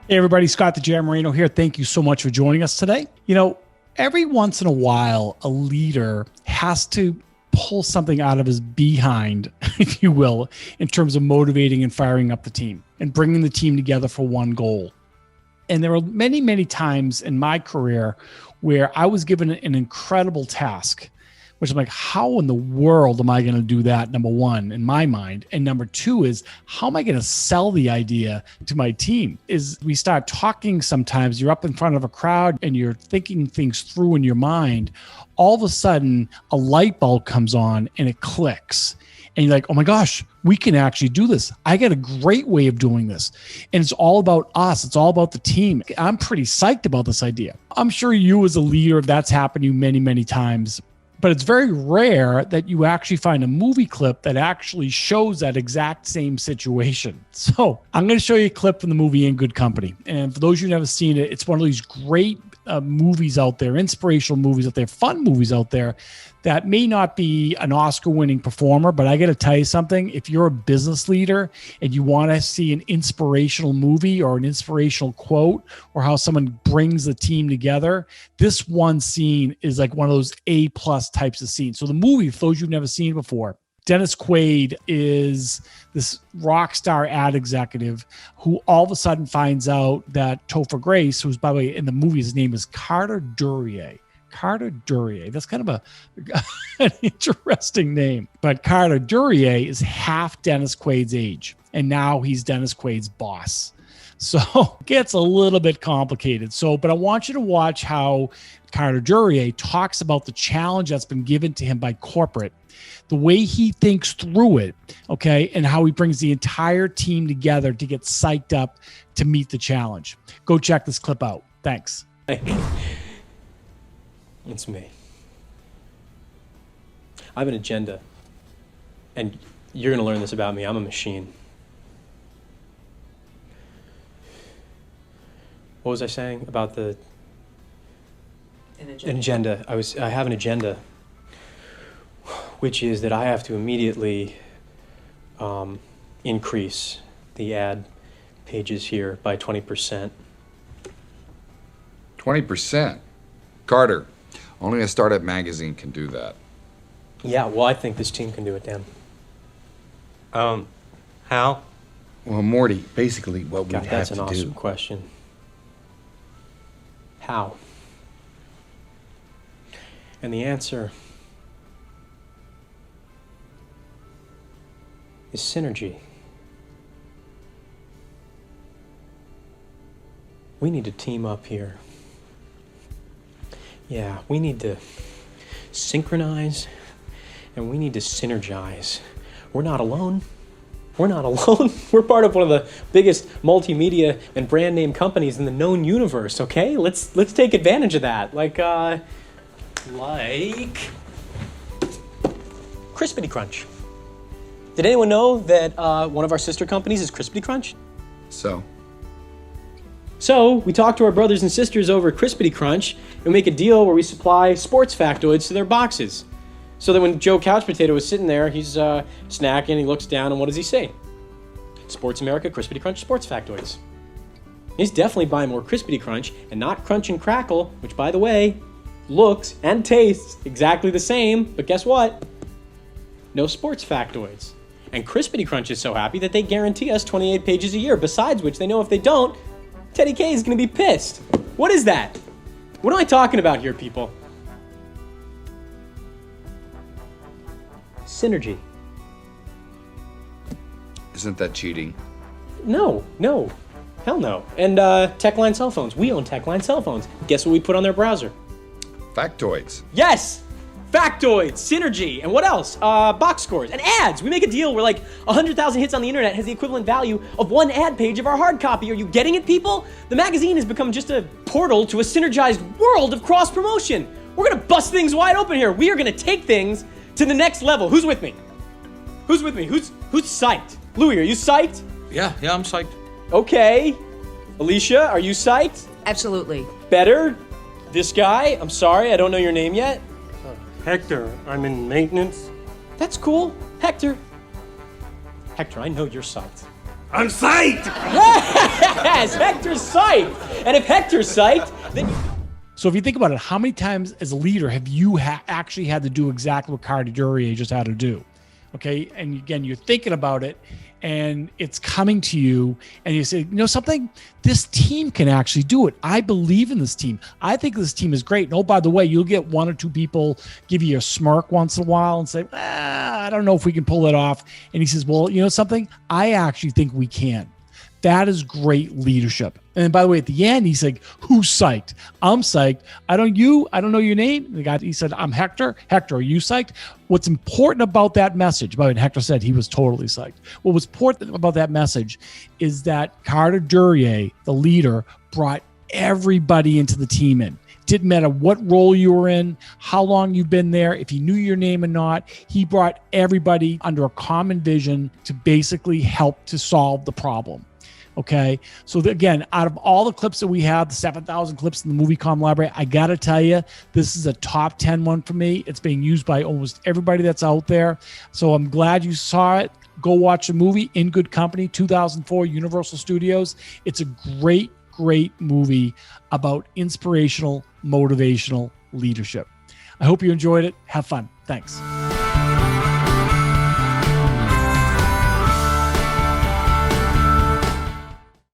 Hey everybody, Scott DiGiammarino here. Thank you so much for joining us today. Every once in a while, a leader has to pull something out of his behind, if you will, in terms of motivating and firing up the team and bringing the team together for one goal. And there were many, many times in my career where I was given an incredible task, which I'm like, how in the world am I going to do that? Number one, in my mind. And number two is, how am I going to sell the idea to my team? Is we start talking sometimes, you're up in front of a crowd and you're thinking things through in your mind. All of a sudden, a light bulb comes on and it clicks. And you're like, oh my gosh, we can actually do this. I got a great way of doing this. And it's all about us. It's all about the team. I'm pretty psyched about this idea. I'm sure you as a leader, that's happened to you many, many times. But it's very rare that you actually find a movie clip that actually shows that exact same situation. So I'm going to show you a clip from the movie In Good Company. And for those of you who never seen it, it's one of these great movies out there, inspirational movies out there, fun movies out there that may not be an Oscar-winning performer, but I got to tell you something. If you're a business leader and you want to see an inspirational movie or an inspirational quote or how someone brings the team together, this one scene is like one of those A-plus types of scenes. So the movie, for those you've never seen before, Dennis Quaid is this rock star ad executive who all of a sudden finds out that Topher Grace, who's, by the way, in the movie, his name is Carter Duryea. Carter Duryea. That's kind of an interesting name. But Carter Duryea is half Dennis Quaid's age. And now he's Dennis Quaid's boss. So it gets a little bit complicated. But I want you to watch how Carter Duryea talks about the challenge that's been given to him by corporate, the way he thinks through it, okay, and how he brings the entire team together to get psyched up to meet the challenge. Go check this clip out. Thanks. It's me. I have an agenda, and you're going to learn this about me. I'm a machine. What was I saying about an agenda? I have an agenda, which is that I have to immediately increase the ad pages here by 20%. 20%? Carter, only a startup magazine can do that. Yeah, well, I think this team can do it, Dan. How? Well, Morty, basically what we have to do... That's an awesome question. How? And the answer is synergy. We need to team up here. Yeah, we need to synchronize and we need to synergize. We're not alone. We're not alone. We're part of one of the biggest multimedia and brand name companies in the known universe, okay? Let's take advantage of that. Like Crispity Crunch. Did anyone know that one of our sister companies is Crispity Crunch? So we talk to our brothers and sisters over at Crispity Crunch and make a deal where we supply sports factoids to their boxes. So that when Joe Couch Potato is sitting there, he's snacking, he looks down, and what does he say? Sports America Crispity Crunch sports factoids. He's definitely buying more Crispity Crunch and not Crunch and Crackle, which, by the way, looks and tastes exactly the same, but guess what? No sports factoids. And Crispity Crunch is so happy that they guarantee us 28 pages a year, besides which they know if they don't, Teddy K is going to be pissed. What is that? What am I talking about here, people? Synergy. Isn't that cheating? No. Hell no. And Techline cell phones. We own Techline cell phones. Guess what we put on their browser? Factoids. Yes! Factoids, synergy, and what else? Box scores and ads. We make a deal where like 100,000 hits on the internet has the equivalent value of one ad page of our hard copy. Are you getting it, people? The magazine has become just a portal to a synergized world of cross-promotion. We're gonna bust things wide open here. We are gonna take things to the next level. Who's with me? Who's psyched? Louis, are you psyched? Yeah, I'm psyched. Okay. Alicia, are you psyched? Absolutely. Better? This guy? I'm sorry, I don't know your name yet. Hector, I'm in maintenance. That's cool. Hector, I know you're psyched. I'm psyched! Yes, Hector's psyched. And if Hector's psyched, then... So if you think about it, how many times as a leader have you actually had to do exactly what Carter Duryea just had to do? Okay. And again, you're thinking about it and it's coming to you and you say, you know something, this team can actually do it. I believe in this team. I think this team is great. And oh, by the way, you'll get one or two people give you a smirk once in a while and say, I don't know if we can pull it off. And he says, well, you know something, I actually think we can. That is great leadership. And then, by the way, at the end, he's like, who's psyched? I'm psyched. I don't know your name. The guy, he said, I'm Hector. Hector, are you psyched? What's important about that message, by the way, Hector said he was totally psyched. What was important about that message is that Carter Duryea, the leader, brought everybody into the team in. Didn't matter what role you were in, how long you've been there, if you knew your name or not, he brought everybody under a common vision to basically help to solve the problem. Okay. So again, out of all the clips that we have, the 7,000 clips in the MovieCom library, I got to tell you, this is a top 10 one for me. It's being used by almost everybody that's out there. So I'm glad you saw it. Go watch the movie In Good Company, 2004, Universal Studios. It's a great, great movie about inspirational, motivational leadership. I hope you enjoyed it. Have fun. Thanks.